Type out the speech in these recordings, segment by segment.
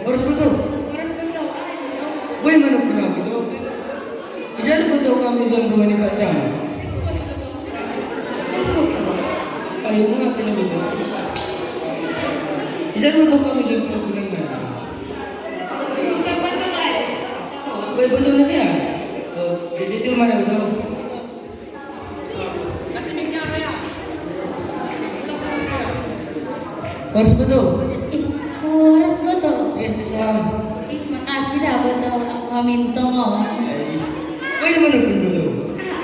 Oras betul. Oras betul, ay betul. Boy, manok ko na betul. Ijado betul kami sa rumah ni Pak Camat. Ayaw mga atin na betul. Ijado betul kami sa rumah ni Pak Camat. Kapan ka ba? Boy, betul na siya. Jadi itu mana betul? Oras betul. Oras betul. Yes, Islam. Makasih dah betul aku hamintong oh. Boy, manok ko betul.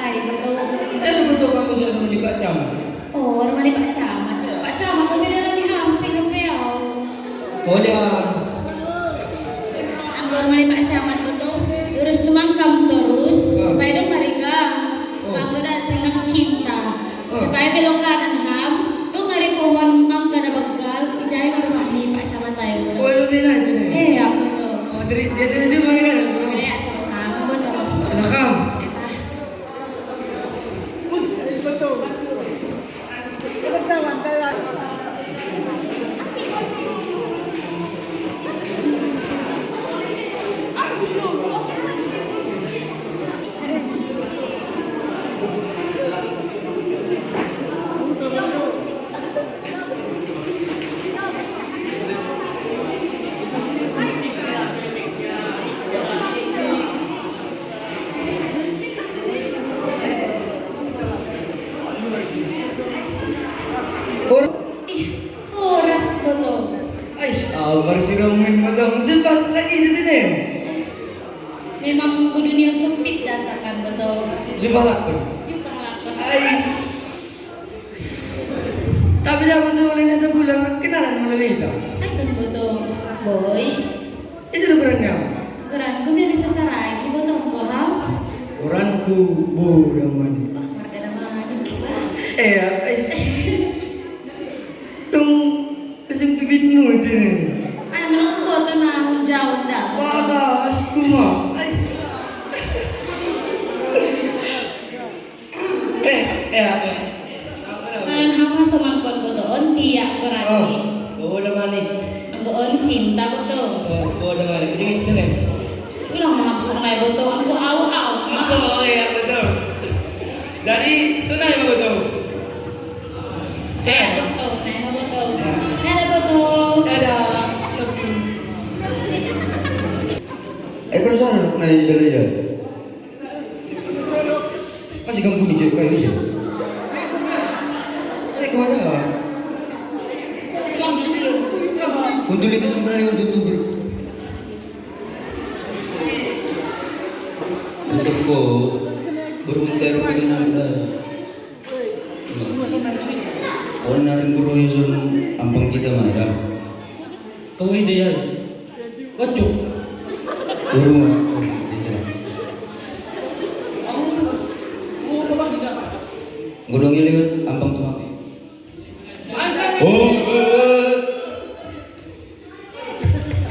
Ay betul. Ijado betul kami sa rumah ni Pak Camat. Oh, rumah di Pak Camat. Pak Camat kami dah lebih hamsing apa ya? Boleh. Anggur rumah di Pak Camat betul. Lurus temangkam terus. Supaya dong marigang. Kamu dah sangat cinta. Supaya belok kanan ham. Dong dari pohon mangga na begal. Ijai rumah di Pak Camat tayo. Oh, lebih lah itu nih. Ya betul. Oh, dia mana kan? Kayak sama-sama betul. Anak kamu. Oras betul. Ay, sabar si Ramin madang sempat lagi di sini. Memang dunia sempit dasakan betul. Jumpa lagi. Ay. Tapi dah betul oleh nanti bulan kenalan mulai kita. Akan betul. Boy. Itu udah kerennya. Keranku dari sesaragi betul kau ham. Koranku bodoh man. Wah, marga nama Ya, ay. Tung, kasing bibitmu itu nih. Ay, melong ko boto na jauh dah. Bagas, kuma. Ay. Ya. Kalian ham sumangkot betul. Tiak berarti. Bodoh manik. Anggoon sinta betul. Bodoh manik. Jadi situ nih. Ulang mahamsok na betul. Anggo au. Oh iya betul. Jadi sunai mah betul. Saya betul. Saya betul. Saya betul. Dadah. Love you. Perusahaan na jalan ya. Masih ganggu nih cewek kayu sih. Saya kemana? Untul itu sebenarnya untul. Untuk kok beruntai rupanya nanda. Onar guru Yesus ampang kita mah ya. Kau ide ya. Wacuk. Guru mah. Godongnya lewat ampang tuh mah. Oh.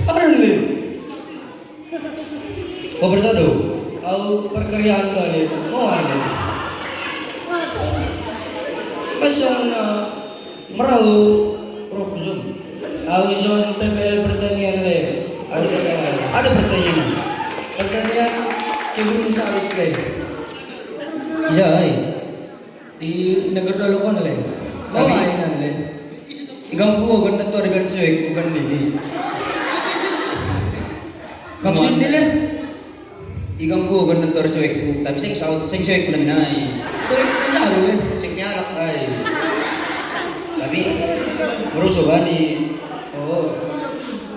Apa nih? Kau bersatu? Au perkeriaan kali. Mau ada. Pasang merau roh zoom. Au zon PPL pertanian le. Ada pertanyaan. Pertanian kebun sawit le. Iya, ay. Di negara dulu kan le. Mau Tapi- mainan le. Iganggu agad na to agad suwek bukan ini. Maksud nila. Iganggu agad na to suwek ko. Tapi sing suwek ko namin ay. Sering aja le. Sing nyalak ay. Tapi merusuh bani. Oh.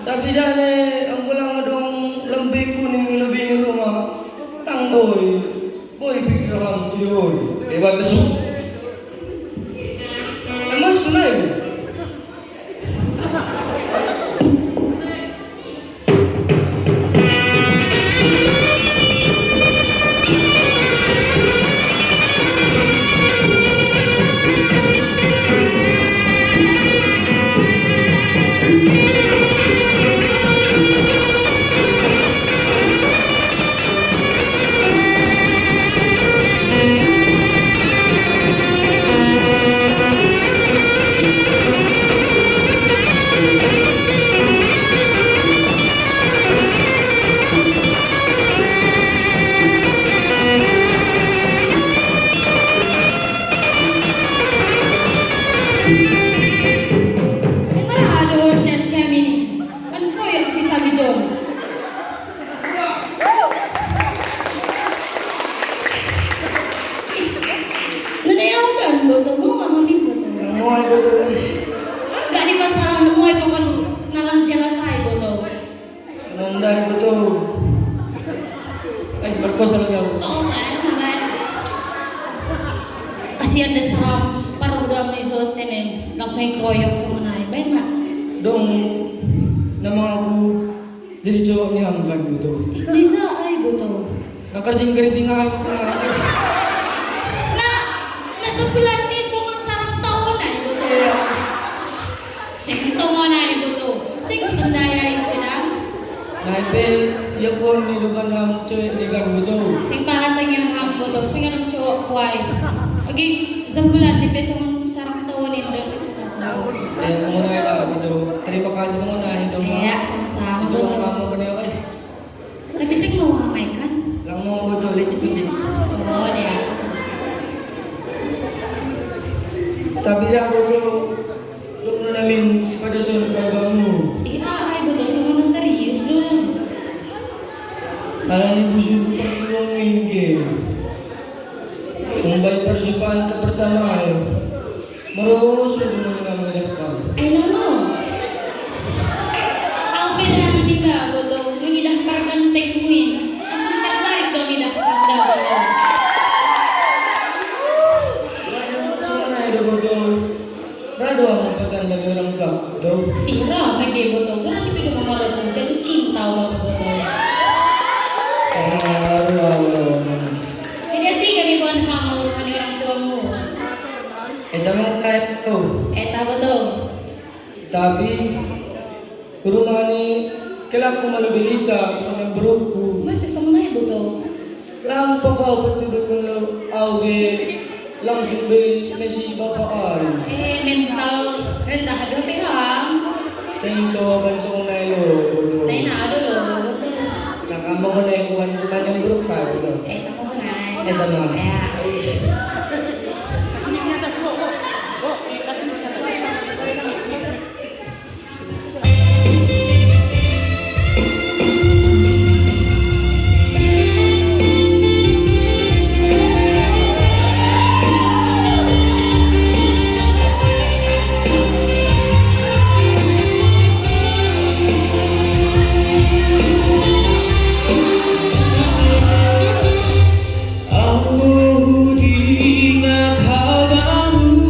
Tapi dale ang gulang dong lambi kuning lebih ni rumah. Tang boy. Boy pikir ham tuyul. Ewa kesu. Emas sunai. dahil betul. Ay, berkosa lagi ako. Oo nga, naman. Kasi ang dasam, parang udah mo isuotin eh. Langsung ikroyok sa munay. Bayan ma. Dong, na mga aku jadi cowok ni hanggan betul. Lisa, ay buto. Nakarating-karating nga ako na. Na, nasa bulan ni sungon sarang taon ay buto. Sing tungo na ay buto. Sing kinandaya sila. Naipe, yakon ni lukan ng cewek ni kan betul. Sing palatang yung hambo to. Sing anong cowok kuway. Agi, sa bulan ni pesa mong sarang taon ni Ndo. Muna ila betul. Terima kasih mengunahin dong. Kaya, sama-sama Itu buto. kamu kanil ay. Tapi sing mawamay kan? Lang mo betul, lecet kucing. Oo, dia. Tapi dah betul. Dok na namin si Paduson kay Bangu. Ay buto. Sungon na serius dun. Kala ni Busun persiwangin ke. Kung bay persupaan ka pertama ay. Maros na naman naman nagkakal. Ay namo. Ang pinahan ni ka buto. Yung ilah parang penguin. Asang tertarik daw ilah kanda buto. Wala mo sana ay betul. Rado ang pagkanda ng orang ka. Daw. Ira, may kay buto. Ganun ni pinumamarosan. Jatuh cinta wala buto. Hindi kami ko ang hamor man yung orang tua mo. Damang type to. Eta buto. Tapi rumah ni kailangan ko malubihita kung ang buruk ko. Masih sumay buto. Lang pa ka patulog kong awge lang sumbi na si Bapa ay. Mental rendah dope ha. Senso ban sa unay lo bodo. Nay na ado lo buto. Nakamo ko na yung kuman yung buruk ka bodo. Eta mo kanay. Eta na. Ya. Aku diingat hagamu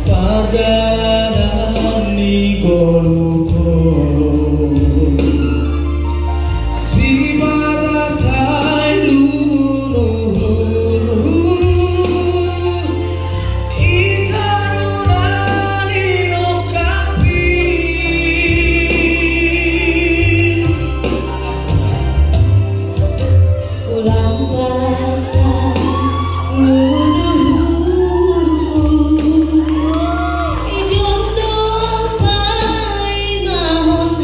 padanan ni koluko si parasai luhur itarunani okapi Ulang pasang luluhurmu Ijong do'y mahon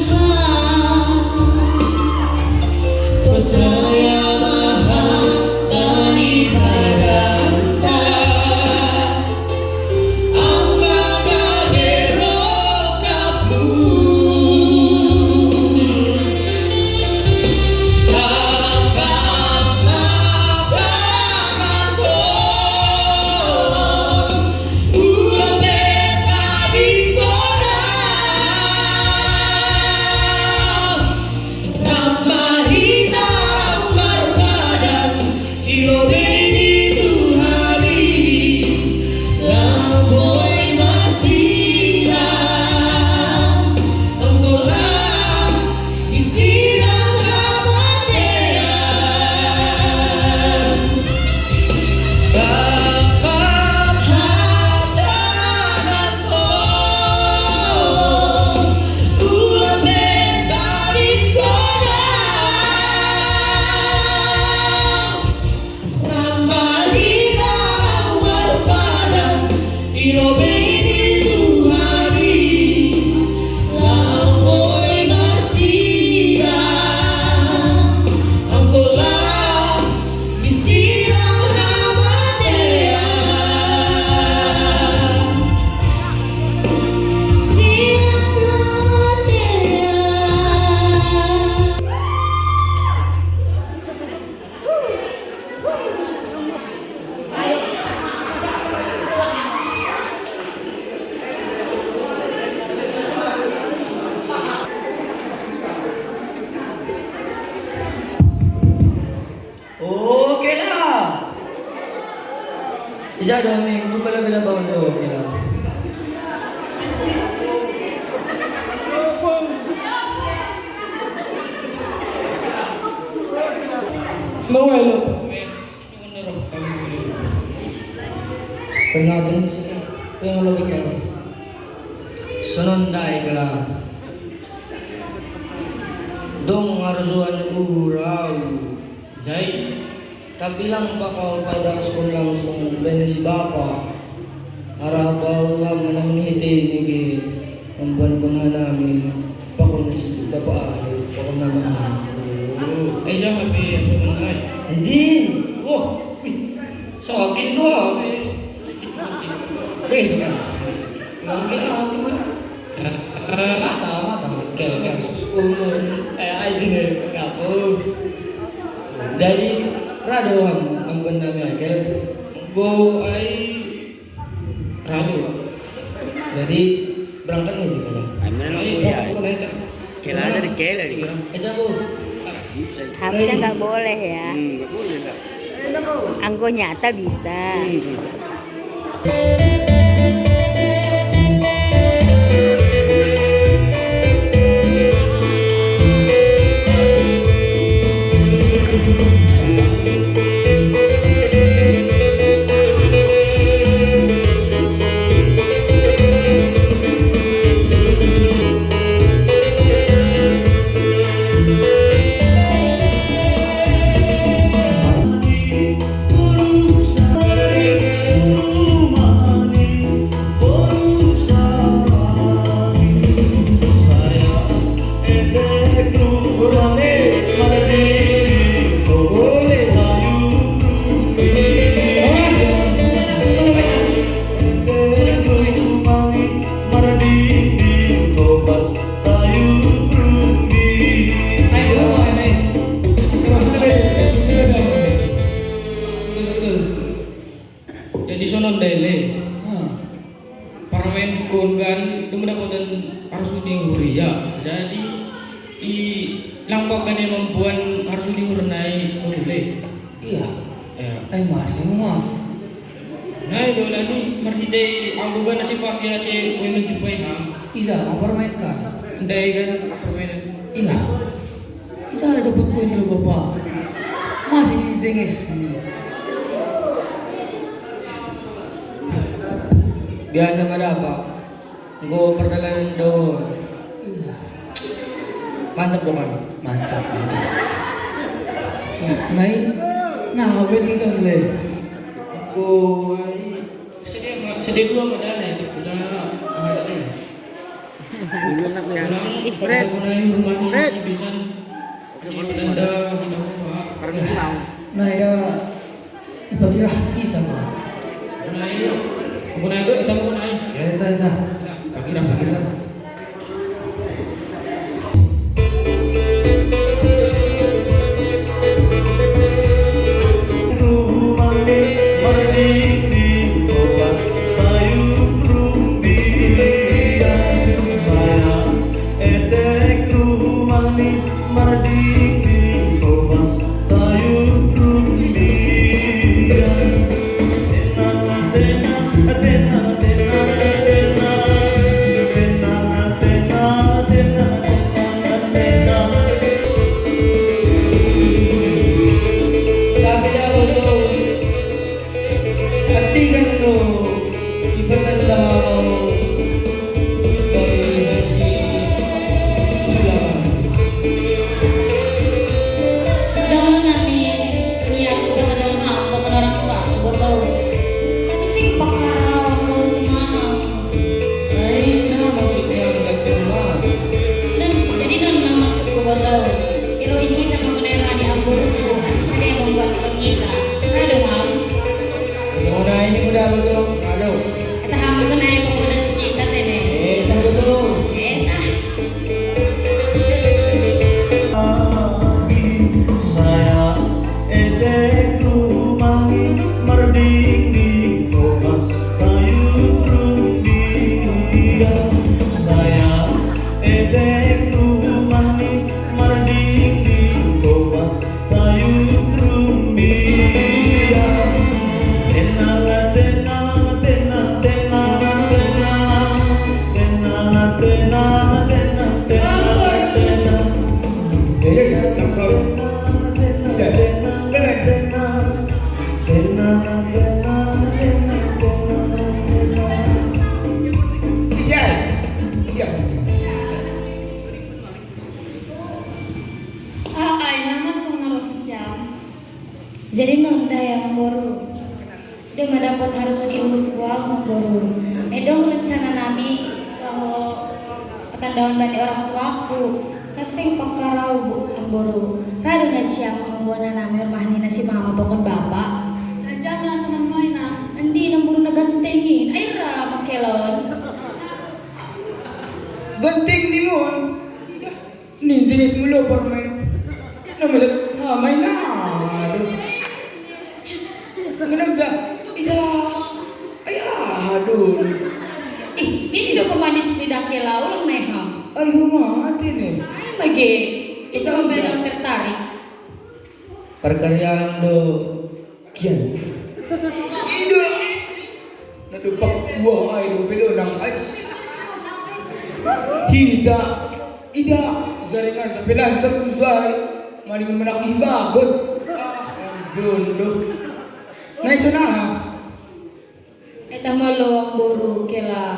Ija Doming, buka lebih lah bawang do kira. Mawalo. Pengadun sih, yang lo bikin. Senondai kelam. Dong ngarzuan urau. Zai. Tapi lang pa kau kada sekolah langsung benes bapa. Arabaw ham manamnihiti nigi amban ko na namin pakon na si bapa ay pakon na naman. Ay siya habi sa mga. Andin! Oh! Sa akin do ah! Eh! Lagi ako mo. Mata. Kaya. Umur. Ay din ngapo. Jadi rado ang benar Michael. Go ay Rado. Jadi berangkat nih kita. Kailangan dari kailan. Aja bu. Harusnya nggak boleh ya. Nggak boleh lah. Anggo nyata bisa. Jadi sonon dele. Parmen kungan dumadapotan harus dihuria. Jadi i langpakan yang membuat harus dihurnai boleh. Iya. Ya. Mas kamu mah. Nah, itu lagi merhitai alugan nasi pakai si women jumpai ham. Isa, mau permain kan? Ndai kan permainan. Iya. Isa dapat koin lo bapak. Masih di zenges. Biasa pada apa? Go perjalanan do. Iya. Mantap dong kan? Mantap. Ya, naik. Nah, apa itu boleh? Go ay sedia dua modal itu punya ada ni. Dulu nak ya. Red, rumah ni bisa si tanda kita buat. Permisi mau. Nah, ya. Ibagilah kita mah. Bunai itu kita mau naik. Ya, itu. Bagi. Atena Jadi nonda yang baru dia mendapat harus diurut uang baru. Edong rencana nami kalau petandaan bani orang tuaku. Tapi saya pakarau bu amboru. Rado na siya mengbuana nami rumah ni si mama pokon bapak. Aja na sa main na. Andi nang buru nagantengin. Ay ra makelon. Ganting ni mon. Nin sinis mo lo parmen. Namasat hamay na. Aduh. Ganun ba? Ida. Ay aduh. Ini udah pemanis lidah kelau orang neham. Ay humati nih. Ay mage. Itu Betul, membela ya. tertarik. Perkaryaan do kian. Ida. Nadupak buah ay do belonang ay. Hida. Ida. Zaringan tapi lancar usai. Maningan menakih bagot. Dondo. Nah isa na ha. Eta malo ang buru kela.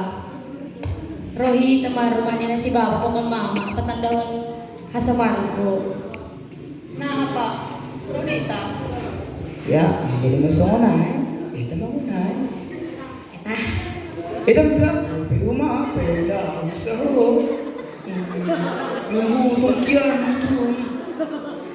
Rohi tamar rumahnya si bapak pokon mama petandahon hasamanku. Nah apa? Ronita. Ya, jadi masuk na Ito mo na Eta. Ito ba? Pero mapela. Sa ho. Yung hutong kiyan ito.